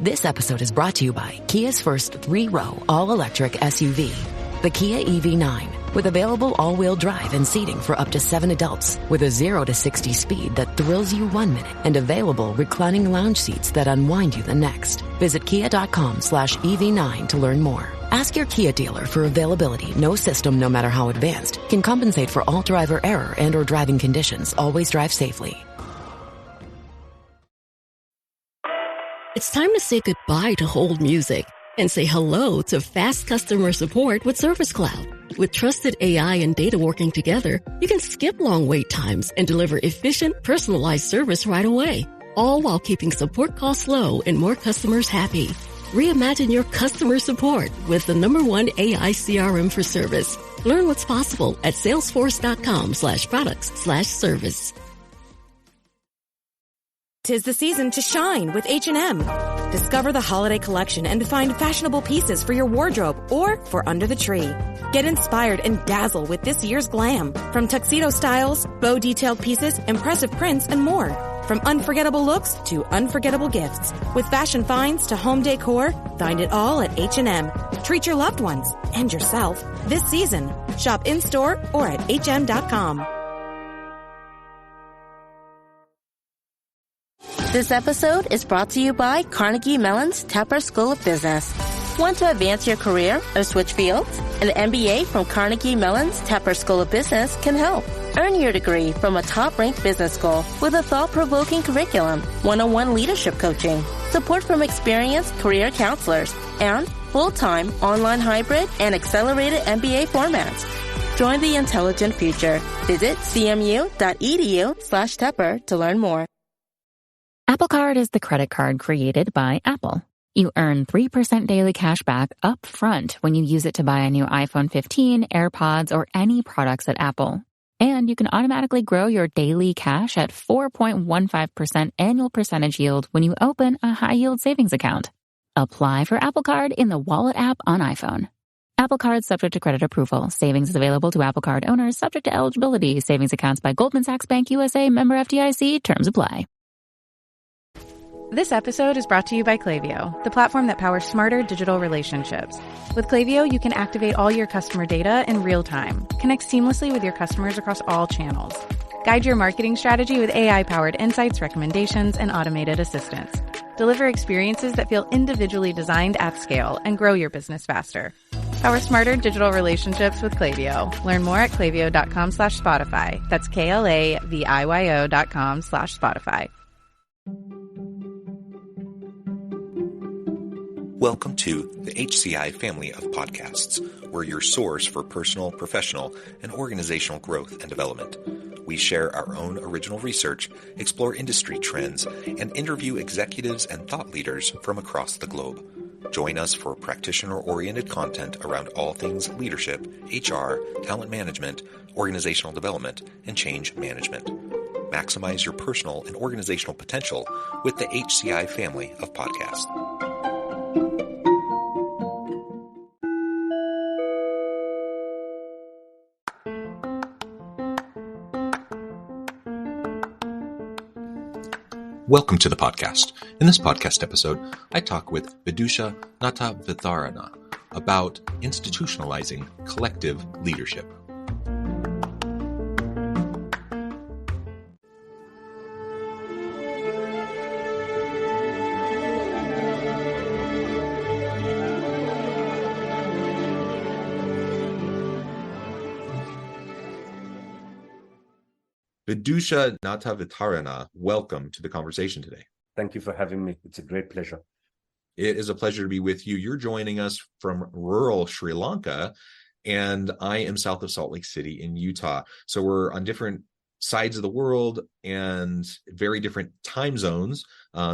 This episode is brought to you by Kia's first 3-row all-electric SUV, the Kia EV9, with available all-wheel drive and seating for up to 7 adults, with a 0 to 60 speed that thrills you 1 minute and available reclining lounge seats that unwind you the next. Visit kia.com/EV9 to learn more. Ask your Kia dealer for availability. No system, no matter how advanced, can compensate for all driver error and or driving conditions. Always drive safely. It's time to say goodbye to hold music and say hello to fast customer support with Service Cloud. With trusted AI and data working together, you can skip long wait times and deliver efficient, personalized service right away, all while keeping support costs low and more customers happy. Reimagine your customer support with the #1 AI CRM for service. Learn what's possible at salesforce.com/products/service. 'Tis the season to shine with H&M. Discover the holiday collection and find fashionable pieces for your wardrobe or for under the tree. Get inspired and dazzle with this year's glam. From tuxedo styles, bow detailed pieces, impressive prints, and more. From unforgettable looks to unforgettable gifts. With fashion finds to home decor, find it all at H&M. Treat your loved ones and yourself this season. Shop in-store or at hm.com. This episode is brought to you by Carnegie Mellon's Tepper School of Business. Want to advance your career or switch fields? An MBA from Carnegie Mellon's Tepper School of Business can help. Earn your degree from a top-ranked business school with a thought-provoking curriculum, one-on-one leadership coaching, support from experienced career counselors, and full-time, online hybrid, and accelerated MBA formats. Join the intelligent future. Visit cmu.edu/Tepper to learn more. Apple Card is the credit card created by Apple. You earn 3% daily cash back up front when you use it to buy a new iPhone 15, AirPods, or any products at Apple. And you can automatically grow your daily cash at 4.15% annual percentage yield when you open a high-yield savings account. Apply for Apple Card in the Wallet app on iPhone. Apple Card subject to credit approval. Savings is available to Apple Card owners subject to eligibility. Savings accounts by Goldman Sachs Bank USA, member FDIC. Terms apply. This episode is brought to you by Klaviyo, the platform that powers smarter digital relationships. With Klaviyo, you can activate all your customer data in real time, connect seamlessly with your customers across all channels, guide your marketing strategy with AI-powered insights, recommendations, and automated assistance, deliver experiences that feel individually designed at scale, and grow your business faster. Power smarter digital relationships with Klaviyo. Learn more at klaviyo.com/Spotify. That's KLAVIYO.com/Spotify. Welcome to the HCI family of podcasts. We're your source for personal, professional, and organizational growth and development. We share our own original research, explore industry trends, and interview executives and thought leaders from across the globe. Join us for practitioner-oriented content around all things leadership, HR, talent management, organizational development, and change management. Maximize your personal and organizational potential with the HCI family of podcasts. Welcome to the podcast. In this podcast episode, I talk with Vidusha Natahvitharana about institutionalizing collective leadership. Vidusha Natahvitharana, welcome to the conversation today. Thank you for having me. It's a great pleasure. It is a pleasure to be with you. You're joining us from rural Sri Lanka, and I am south of Salt Lake City in Utah. So we're on different sides of the world and very different time zones.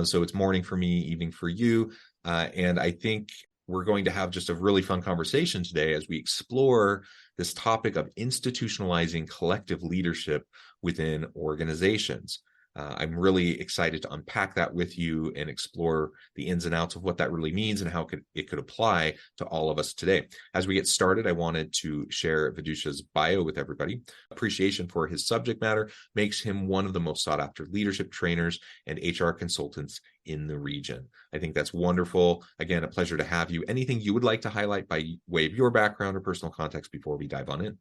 So it's morning for me, evening for you. And I think we're going to have just a really fun conversation today as we explore this topic of institutionalizing collective leadership within organizations. I'm really excited to unpack that with you and explore the ins and outs of what that really means and how it could apply to all of us today. As we get started, I wanted to share Vidusha's bio with everybody. Appreciation for his subject matter makes him one of the most sought after leadership trainers and HR consultants in the region. I think that's wonderful. Again, a pleasure to have you. Anything you would like to highlight by way of your background or personal context before we dive on in?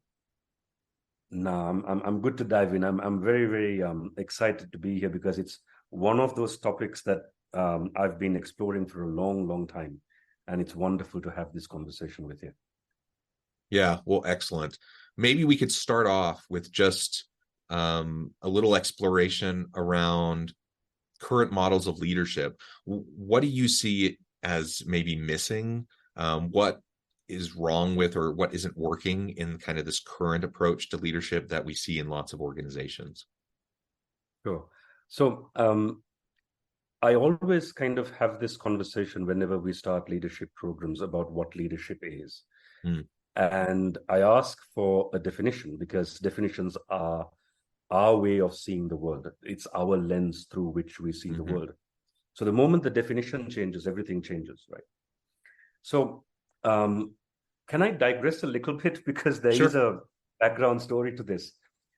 No, I'm good to dive in. I'm very, very excited to be here because it's one of those topics that I've been exploring for a long, long time. And it's wonderful to have this conversation with you. Yeah, well, excellent. Maybe we could start off with just a little exploration around current models of leadership. What do you see as maybe missing? What is wrong with or what isn't working in kind of this current approach to leadership that we see in lots of organizations? Sure. So I always kind of have this conversation whenever we start leadership programs about what leadership is. And I ask for a definition because definitions are our way of seeing the world. It's our lens through which we see the world. So the moment the definition changes, everything changes, right? So can I digress a little bit because there is a background story to this?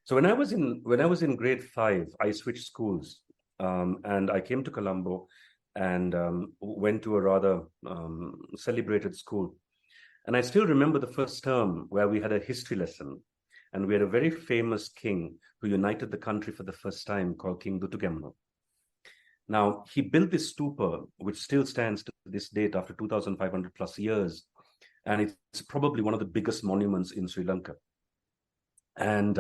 So when I was in grade 5, I switched schools, and I came to Colombo and went to a rather celebrated school. And I still remember the first term where we had a history lesson, and we had a very famous king who united the country for the first time called King Dutugamno. Now, he built this stupa, which still stands to this date after 2,500 plus years. And it's probably one of the biggest monuments in Sri Lanka. And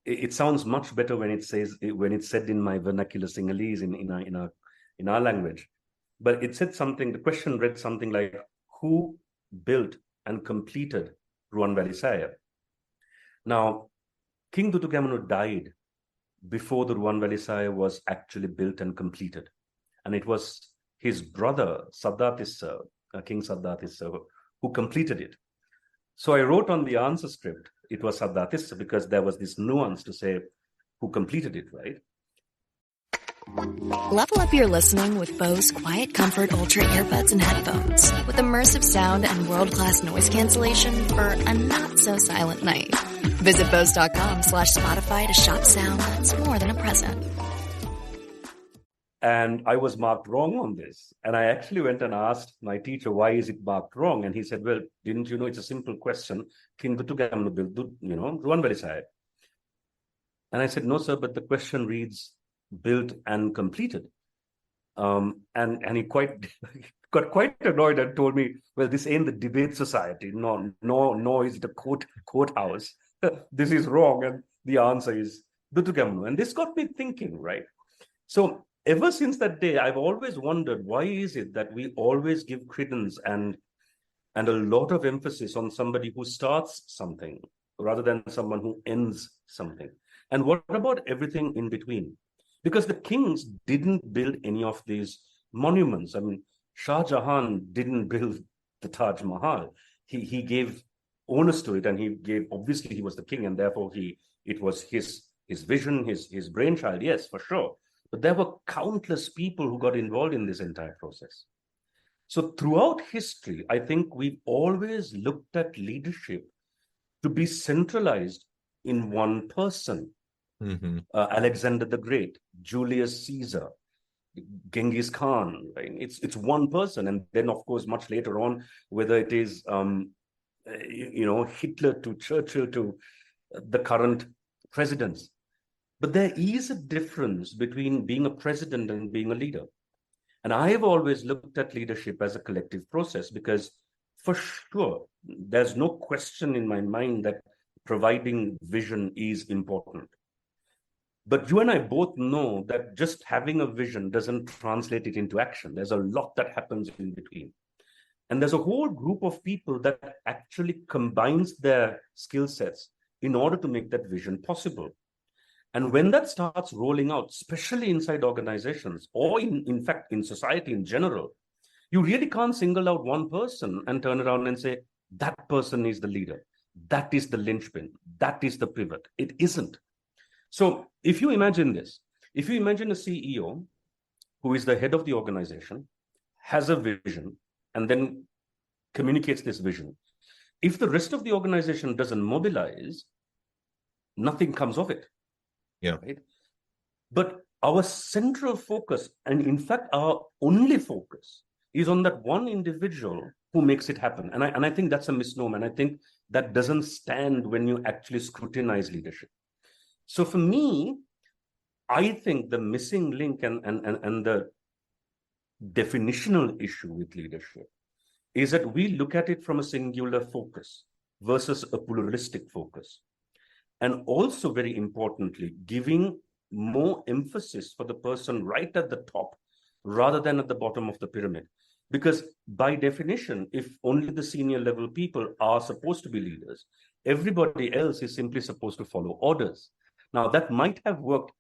it sounds much better when it's said in my vernacular Sinhalese in our language. But it said something, the question read something like, who built and completed Ruwan Valley Saya? Now, King Dutugamno died before the Ruwan Valley Saya was actually built and completed. And it was his brother, Saddatissa, King Saddatissa, who completed it. So I wrote on the answer script, it was Saddatissa because there was this nuance to say who completed it, right? Level up your listening with Bose Quiet Comfort Ultra earbuds and headphones with immersive sound and world-class noise cancellation for a not-so-silent night. Visit Bose.com/Spotify to shop sound that's more than a present. And I was marked wrong on this. And I actually went and asked my teacher, why is it marked wrong? And he said, well, didn't you know it's a simple question? King Dutugamno built, Ruwan Valley Saya. And I said, no, sir, but the question reads, built and completed. And he got quite annoyed and told me, well, this ain't the debate society. No, is it a courthouse? This is wrong. And the answer is Dutugamno. And this got me thinking, right? So ever since that day, I've always wondered, why is it that we always give credence and a lot of emphasis on somebody who starts something rather than someone who ends something? And what about everything in between? Because the kings didn't build any of these monuments. I mean, Shah Jahan didn't build the Taj Mahal. He gave onus to it, and obviously he was the king, and therefore it was his vision, his brainchild, yes, for sure. But there were countless people who got involved in this entire process. So throughout history, I think we've always looked at leadership to be centralized in one person. Alexander the Great, Julius Caesar, Genghis Khan, right? It's one person. And then, of course, much later on, whether it is, Hitler to Churchill to the current presidents. But there is a difference between being a president and being a leader. And I have always looked at leadership as a collective process because, for sure, there's no question in my mind that providing vision is important. But you and I both know that just having a vision doesn't translate it into action. There's a lot that happens in between. And there's a whole group of people that actually combines their skill sets in order to make that vision possible. And when that starts rolling out, especially inside organizations or in fact, in society in general, you really can't single out one person and turn around and say, that person is the leader. That is the linchpin. That is the pivot. It isn't. So if you imagine this, If you imagine a CEO who is the head of the organization, has a vision, and then communicates this vision, if the rest of the organization doesn't mobilize, nothing comes of it. Yeah. Right? But our central focus, and in fact, our only focus, is on that one individual who makes it happen. And I think that's a misnomer. And I think that doesn't stand when you actually scrutinize leadership. So for me, I think the missing link and the definitional issue with leadership is that we look at it from a singular focus versus a pluralistic focus. And also, very importantly, giving more emphasis for the person right at the top rather than at the bottom of the pyramid. Because by definition, if only the senior level people are supposed to be leaders, everybody else is simply supposed to follow orders. Now, that might have worked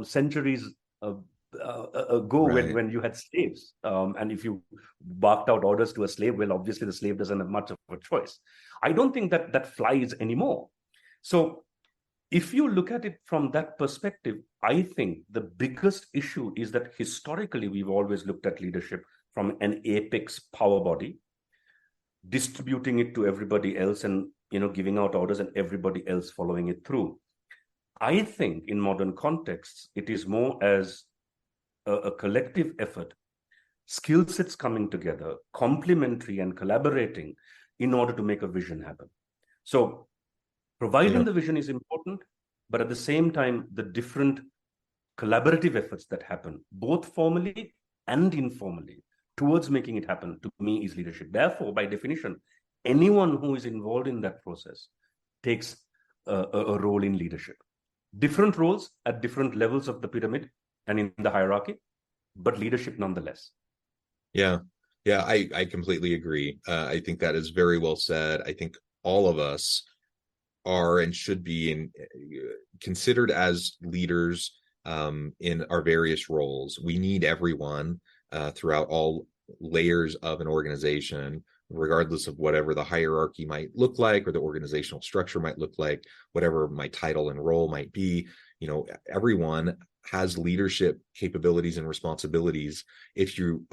centuries ago, Right. when you had slaves. And if you barked out orders to a slave, well, obviously the slave doesn't have much of a choice. I don't think that flies anymore. So if you look at it from that perspective, I think the biggest issue is that historically we've always looked at leadership from an apex power body, distributing it to everybody else and giving out orders and everybody else following it through. I think in modern contexts, it is more as a collective effort, skill sets coming together, complementary and collaborating in order to make a vision happen. So providing the vision is important, but at the same time, the different collaborative efforts that happen, both formally and informally, towards making it happen, to me, is leadership. Therefore, by definition, anyone who is involved in that process takes a role in leadership. Different roles at different levels of the pyramid and in the hierarchy, but leadership nonetheless. Yeah, I completely agree. I think that is very well said. I think all of us are and should be considered as leaders in our various roles. We need everyone throughout all layers of an organization, regardless of whatever the hierarchy might look like or the organizational structure might look like, whatever my title and role might be. Everyone has leadership capabilities and responsibilities. If you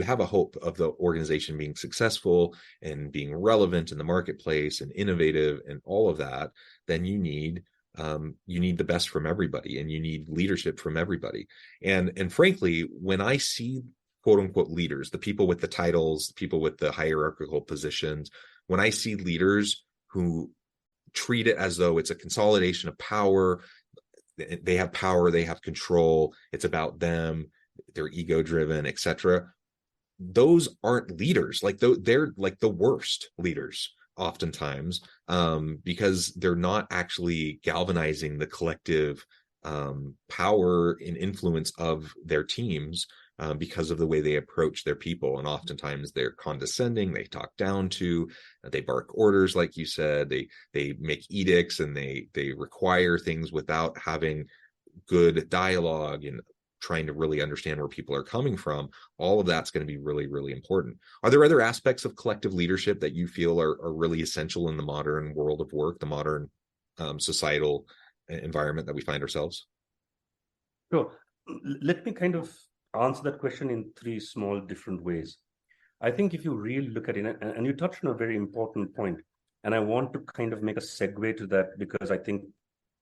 have a hope of the organization being successful and being relevant in the marketplace and innovative and all of that, then you need the best from everybody, and you need leadership from everybody. And frankly, when I see quote unquote leaders, the people with the titles, the people with the hierarchical positions, when I see leaders who treat it as though it's a consolidation of power, they have power, they have control, it's about them, they're ego driven, etc. Those aren't leaders. Like they're like the worst leaders oftentimes, because they're not actually galvanizing the collective power and influence of their teams, because of the way they approach their people. And oftentimes they're condescending, they talk down to, they bark orders, like you said, they make edicts, and they require things without having good dialogue and trying to really understand where people are coming from. All of that's going to be really, really important. Are there other aspects of collective leadership that you feel are really essential in the modern world of work, the modern societal environment that we find ourselves? Sure. Let me kind of answer that question in three small different ways. I think if you really look at it, and you touched on a very important point, and I want to kind of make a segue to that because I think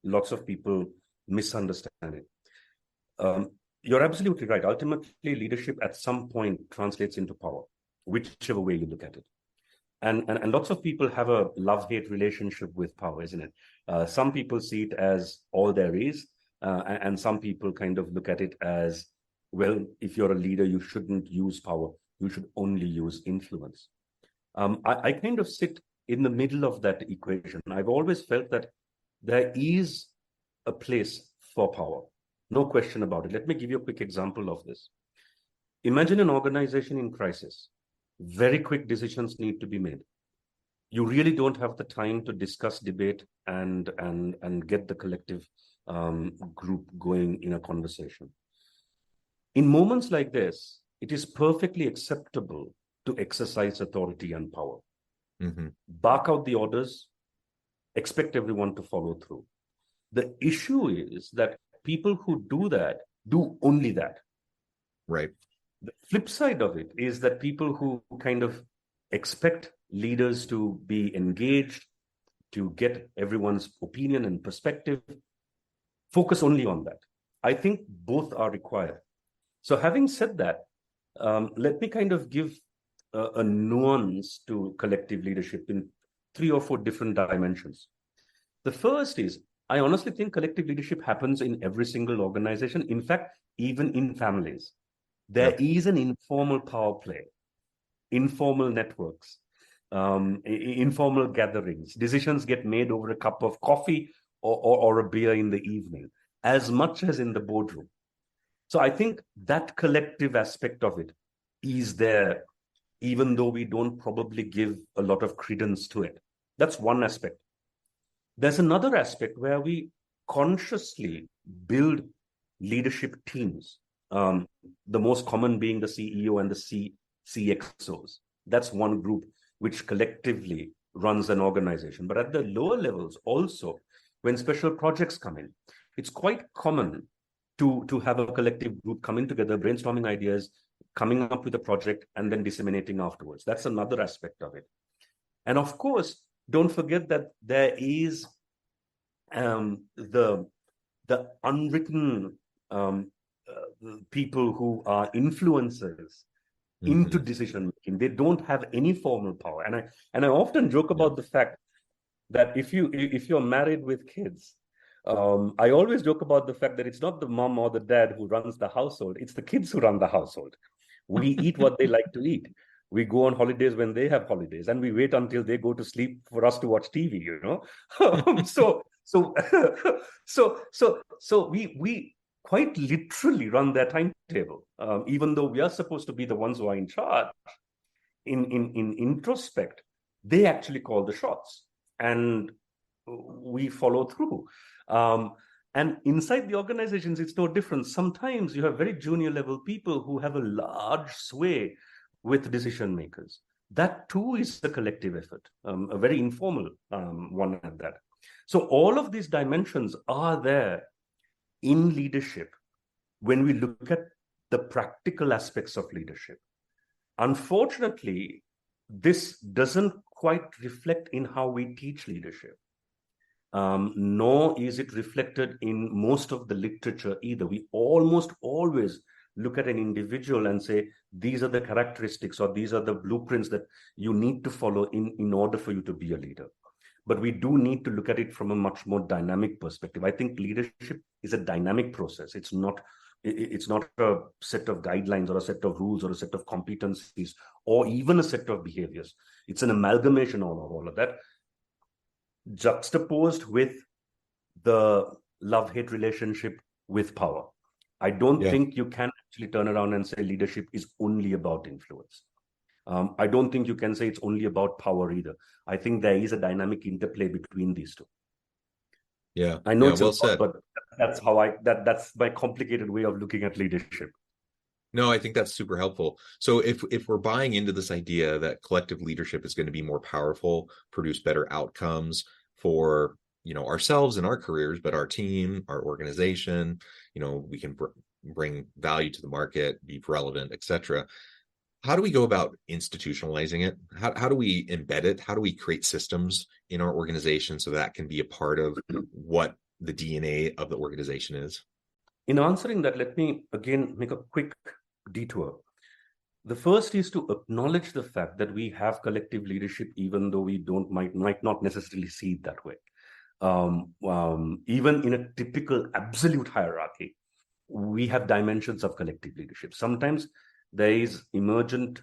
lots of people misunderstand it. You're absolutely right. Ultimately, leadership at some point translates into power, whichever way you look at it. And lots of people have a love-hate relationship with power, isn't it? Some people see it as all there is, and some people kind of look at it as, well, if you're a leader, you shouldn't use power. You should only use influence. I kind of sit in the middle of that equation. I've always felt that there is a place for power. No question about it. Let me give you a quick example of this. Imagine an organization in crisis. Very quick decisions need to be made. You really don't have the time to discuss, debate, and get the collective group going in a conversation. In moments like this, it is perfectly acceptable to exercise authority and power. Mm-hmm. Bark out the orders, expect everyone to follow through. The issue is that people who do that do only that. Right. The flip side of it is that people who kind of expect leaders to be engaged, to get everyone's opinion and perspective, focus only on that. I think both are required. So having said that, let me kind of give a nuance to collective leadership in 3 or 4 different dimensions. The first is, I honestly think collective leadership happens in every single organization. In fact, even in families. There is an informal power play, informal networks, informal gatherings. Decisions get made over a cup of coffee or a beer in the evening, as much as in the boardroom. So I think that collective aspect of it is there, even though we don't probably give a lot of credence to it. That's one aspect. There's another aspect where we consciously build leadership teams. The most common being the CEO and the CXOs. That's one group which collectively runs an organization. But at the lower levels also, when special projects come in, it's quite common to have a collective group coming together, brainstorming ideas, coming up with a project, and then disseminating afterwards. That's another aspect of it. And of course, don't forget that there is the unwritten people who are influencers into decision making. They don't have any formal power. And I often joke about the fact that if you're married with kids, I always joke about the fact that it's not the mom or the dad who runs the household, it's the kids who run the household. We eat what they like to eat. We go on holidays when they have holidays, and we wait until they go to sleep for us to watch TV, you know? So we quite literally run their timetable, even though we are supposed to be the ones who are in charge. In introspect, they actually call the shots, and we follow through. And inside the organizations, it's no different. Sometimes you have very junior level people who have a large sway with decision makers. That too is a collective effort, a very informal one at that. So all of these dimensions are there in leadership when we look at the practical aspects of leadership. Unfortunately, this doesn't quite reflect in how we teach leadership. Nor is it reflected in most of the literature either. We almost always look at an individual and say, these are the characteristics or these are the blueprints that you need to follow in order for you to be a leader. But we do need to look at it from a much more dynamic perspective. I think leadership is a dynamic process. It's not a set of guidelines or a set of rules or a set of competencies or even a set of behaviors. It's an amalgamation of all of that, juxtaposed with the love-hate relationship with power. I don't think you can actually turn around and say leadership is only about influence. I don't think you can say it's only about power either. I think there is a dynamic interplay between these two. Yeah, I know it's well a lot, said. but that's how that's my complicated way of looking at leadership. No, I think that's super helpful. So if we're buying into this idea that collective leadership is going to be more powerful, produce better outcomes for, you know, ourselves and our careers, but our team, our organization, you know, we can bring value to the market, be relevant, etc. How do we go about institutionalizing it? How do we embed it? How do we create systems in our organization so that can be a part of what the DNA of the organization is? In answering that, let me again make a quick detour. The first is to acknowledge the fact that we have collective leadership, even though we might not necessarily see it that way. Even in a typical absolute hierarchy, we have dimensions of collective leadership. Sometimes there is emergent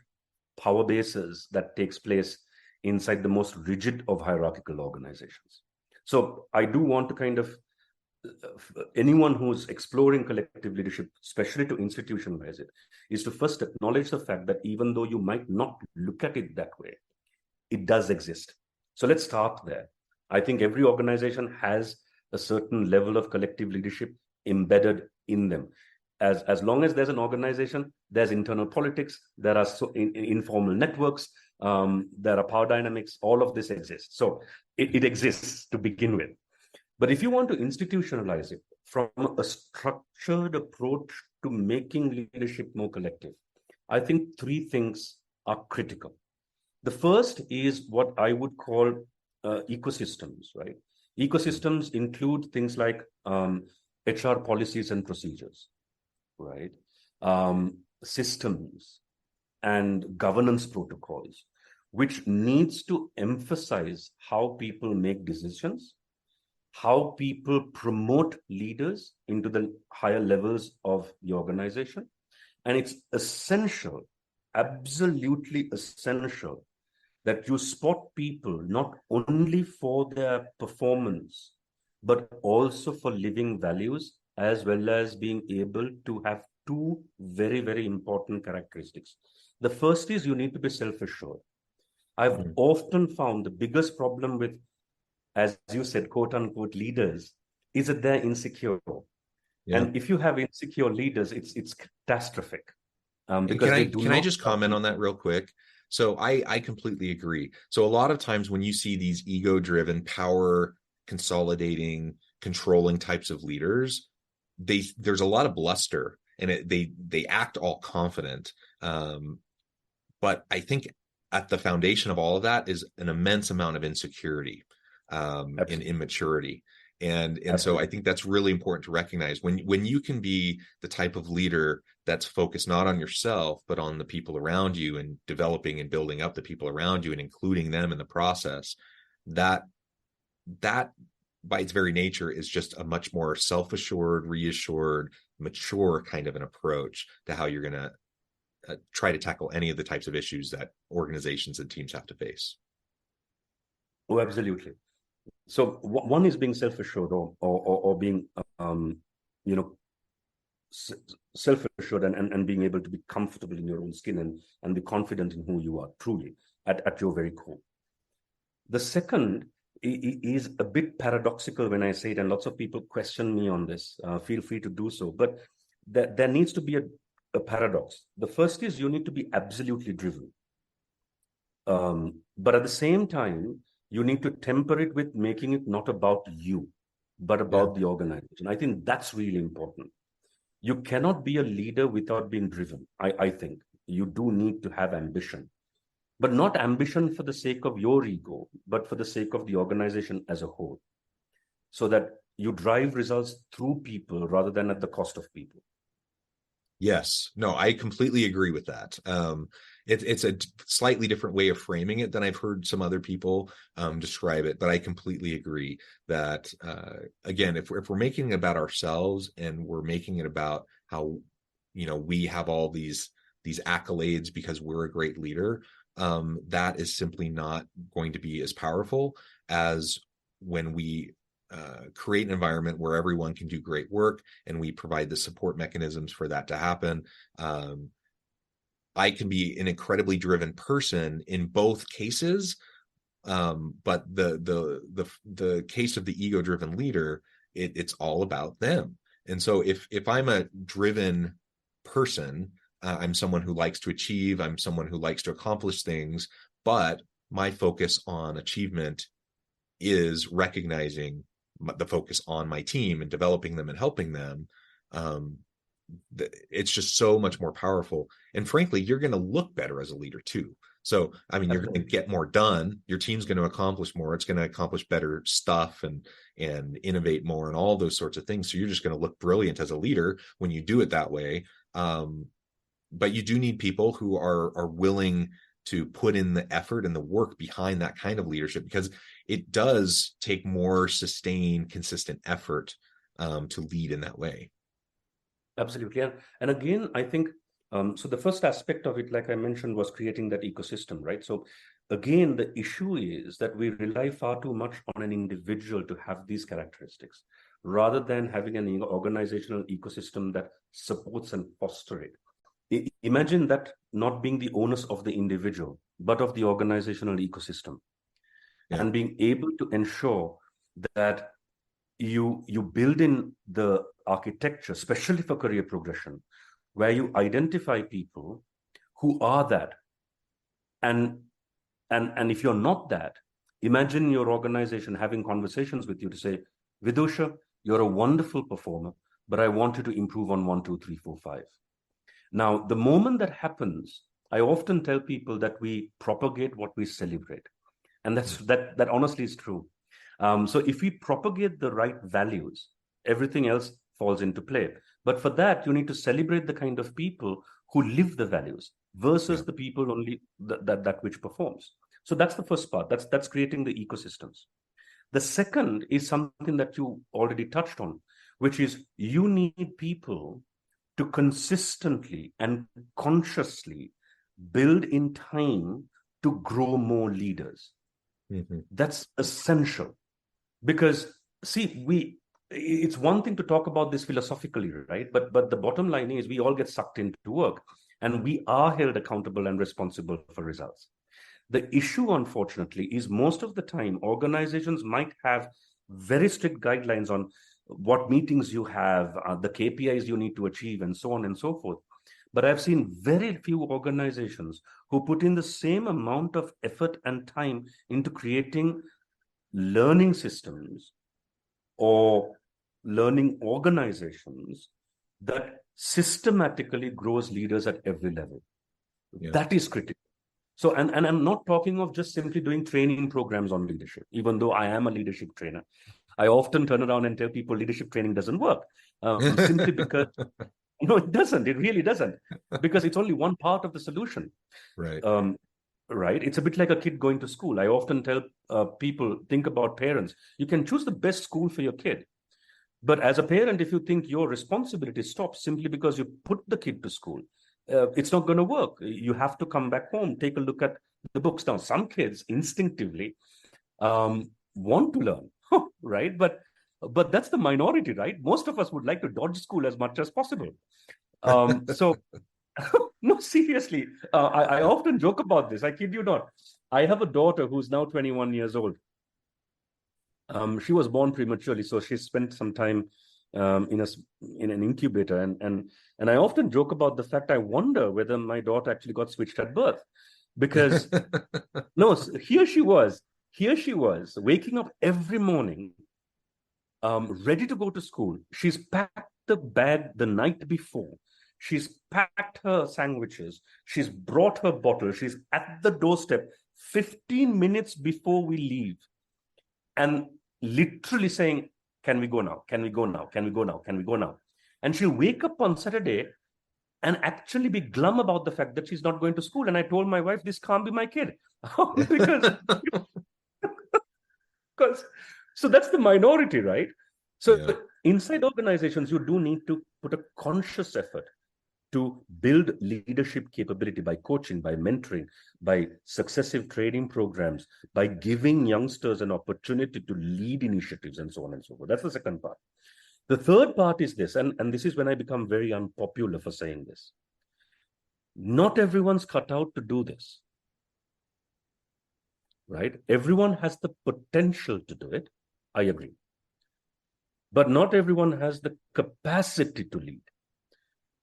power bases that takes place inside the most rigid of hierarchical organizations. So I do want to kind of, anyone who's exploring collective leadership, especially to institutionalize it, is to first acknowledge the fact that even though you might not look at it that way, it does exist. So let's start there. I think every organization has a certain level of collective leadership embedded in them. As long as there's an organization, there's internal politics, there are informal networks, there are power dynamics, all of this exists. So it exists to begin with. But if you want to institutionalize it from a structured approach to making leadership more collective, I think three things are critical. The first is what I would call ecosystems, right? Ecosystems include things like HR policies and procedures, right? Systems and governance protocols, which needs to emphasize how people make decisions, how people promote leaders into the higher levels of the organization. And it's essential, absolutely essential, that you spot people not only for their performance, but also for living values, as well as being able to have two very, very important characteristics. The first is you need to be self-assured. I've often found the biggest problem with, as you said, quote unquote, leaders, is that they're insecure. Yeah. And if you have insecure leaders, it's catastrophic. Because can I just comment on that real quick? So I completely agree. So a lot of times when you see these ego-driven, power consolidating, controlling types of leaders, there's a lot of bluster, and they act all confident. But I think at the foundation of all of that is an immense amount of insecurity and immaturity. And so I think that's really important to recognize when you can be the type of leader that's focused not on yourself, but on the people around you, and developing and building up the people around you and including them in the process, that by its very nature is just a much more self-assured, reassured, mature kind of an approach to how you're going to try to tackle any of the types of issues that organizations and teams have to face. Oh, absolutely. So one is being self-assured, or being, self-assured and being able to be comfortable in your own skin and be confident in who you are truly at your very core. The second is a bit paradoxical when I say it, and lots of people question me on this. Feel free to do so. But there needs to be a paradox. The first is you need to be absolutely driven. But at the same time, you need to temper it with making it not about you, but about the organization. I think that's really important. You cannot be a leader without being driven. I think you do need to have ambition, but not ambition for the sake of your ego, but for the sake of the organization as a whole, so that you drive results through people rather than at the cost of people. Yes, no, I completely agree with that. It's a slightly different way of framing it than I've heard some other people describe it, but I completely agree that, again, if we're making it about ourselves, and we're making it about how, we have all these accolades because we're a great leader, that is simply not going to be as powerful as when we create an environment where everyone can do great work, and we provide the support mechanisms for that to happen. I can be an incredibly driven person in both cases, but the case of the ego-driven leader, it's all about them. And so if I'm a driven person, I'm someone who likes to achieve, I'm someone who likes to accomplish things, but my focus on achievement is recognizing the focus on my team and developing them and helping them. It's just so much more powerful. And frankly, you're going to look better as a leader too. So, I mean, you're going to get more done. Your team's going to accomplish more. It's going to accomplish better stuff and innovate more and all those sorts of things. So you're just going to look brilliant as a leader when you do it that way. But you do need people who are willing to put in the effort and the work behind that kind of leadership, because it does take more sustained, consistent effort to lead in that way. Absolutely. And again, I think, so the first aspect of it, like I mentioned, was creating that ecosystem, right? So again, the issue is that we rely far too much on an individual to have these characteristics, rather than having an organizational ecosystem that supports and fosters it. Imagine that not being the onus of the individual, but of the organizational ecosystem, and being able to ensure that you build in the architecture, especially for career progression, where you identify people who are that. And if you're not that, imagine your organization having conversations with you to say, Vidusha, you're a wonderful performer, but I want you to improve on 1, 2, 3, 4, 5. Now, the moment that happens, I often tell people that we propagate what we celebrate. And that honestly is true. So if we propagate the right values, everything else falls into play. But for that, you need to celebrate the kind of people who live the values versus the people only that which performs. So that's the first part. That's creating the ecosystems. The second is something that you already touched on, which is you need people to consistently and consciously build in time to grow more leaders. Mm-hmm. That's essential. Because, see, it's one thing to talk about this philosophically, right? But the bottom line is we all get sucked into work and we are held accountable and responsible for results. The issue, unfortunately, is most of the time organizations might have very strict guidelines on what meetings you have, the KPIs you need to achieve, and so on and so forth. But I've seen very few organizations who put in the same amount of effort and time into creating learning systems or learning organizations that systematically grows leaders at every level. Yeah. That is critical. So, and I'm not talking of just simply doing training programs on leadership, even though I am a leadership trainer. I often turn around and tell people leadership training doesn't work simply because, no, it doesn't. It really doesn't, because it's only one part of the solution. Right. Right. It's a bit like a kid going to school. I often tell people, think about parents. You can choose the best school for your kid. But as a parent, if you think your responsibility stops simply because you put the kid to school, it's not going to work. You have to come back home, take a look at the books. Now, some kids instinctively want to learn, right? But that's the minority, right? Most of us would like to dodge school as much as possible. So, no, seriously, I often joke about this. I kid you not. I have a daughter who's now 21 years old. She was born prematurely, so she spent some time in an incubator, and I often joke about the fact I wonder whether my daughter actually got switched at birth, because no, here she was waking up every morning, ready to go to school. She's packed the bag the night before. She's packed her sandwiches. She's brought her bottle. She's at the doorstep 15 minutes before we leave, and literally saying, "Can we go now? Can we go now? Can we go now? Can we go now?" And she'll wake up on Saturday and actually be glum about the fact that she's not going to school. And I told my wife, this can't be my kid. because so that's the minority, right? So inside organizations, you do need to put a conscious effort to build leadership capability by coaching, by mentoring, by successive training programs, by giving youngsters an opportunity to lead initiatives, and so on and so forth. That's the second part. The third part is this, and this is when I become very unpopular for saying this. Not everyone's cut out to do this, right? Everyone has the potential to do it. I agree. But not everyone has the capacity to lead,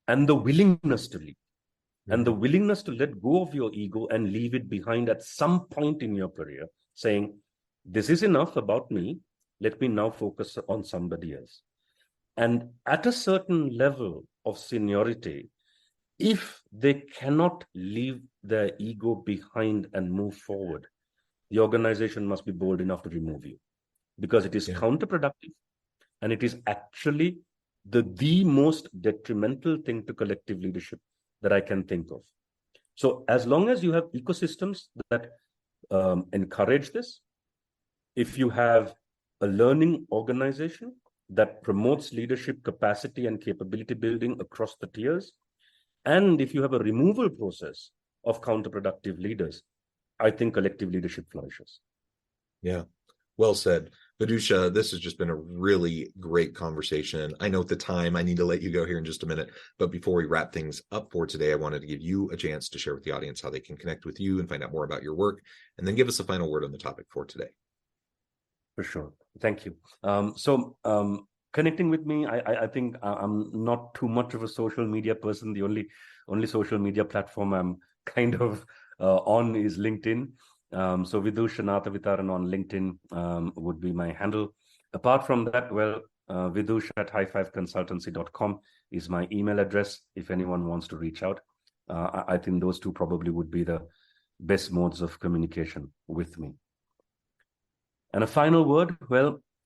and the willingness to lead, and the willingness to let go of your ego and leave it behind at some point in your career, saying, this is enough about me. Let me now focus on somebody else. And at a certain level of seniority, if they cannot leave their ego behind and move forward, the organization must be bold enough to remove you, because it is counterproductive, and it is actually the most detrimental thing to collective leadership that I can think of. So as long as you have ecosystems that encourage this, if you have a learning organization that promotes leadership capacity and capability building across the tiers, and if you have a removal process of counterproductive leaders, I think collective leadership flourishes. Yeah, well said. Vidusha, this has just been a really great conversation. I know at the time I need to let you go here in just a minute, but before we wrap things up for today, I wanted to give you a chance to share with the audience how they can connect with you and find out more about your work, and then give us a final word on the topic for today. For sure. Thank you. Connecting with me, I think I'm not too much of a social media person. The only social media platform I'm kind of on is LinkedIn. So Vidusha Natahvitharana on LinkedIn would be my handle. Apart from that, Vidusha at high5consultancy.com is my email address if anyone wants to reach out. I think those two probably would be the best modes of communication with me. And a final word,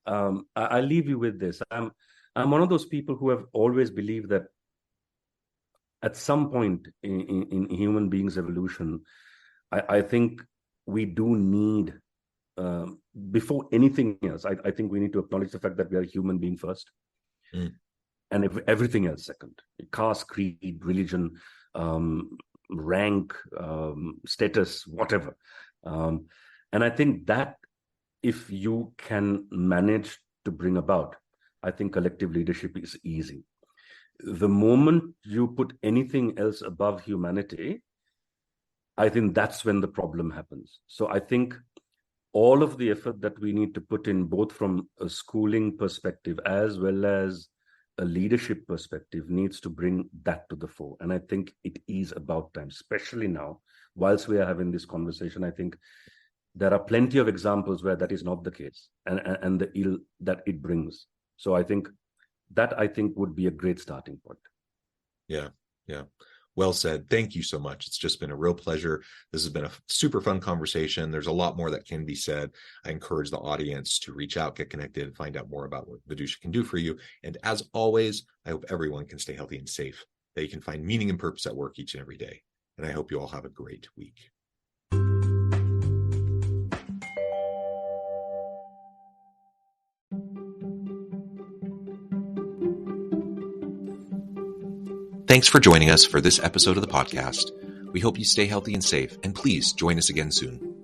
I leave you with this. I'm one of those people who have always believed that at some point in human beings' evolution, I think we do need, before anything else, I think we need to acknowledge the fact that we are a human being first, and everything else second. Caste, creed, religion, rank, status, whatever. And I think that if you can manage to bring about, I think collective leadership is easy. The moment you put anything else above humanity, I think that's when the problem happens. So I think all of the effort that we need to put in, both from a schooling perspective as well as a leadership perspective, needs to bring that to the fore. And I think it is about time, especially now, whilst we are having this conversation. I think there are plenty of examples where that is not the case, and the ill that it brings. So I think that would be a great starting point. Yeah. Well said. Thank you so much. It's just been a real pleasure. This has been a super fun conversation. There's a lot more that can be said. I encourage the audience to reach out, get connected, find out more about what Vidusha can do for you. And as always, I hope everyone can stay healthy and safe, that you can find meaning and purpose at work each and every day. And I hope you all have a great week. Thanks for joining us for this episode of the podcast. We hope you stay healthy and safe, and please join us again soon.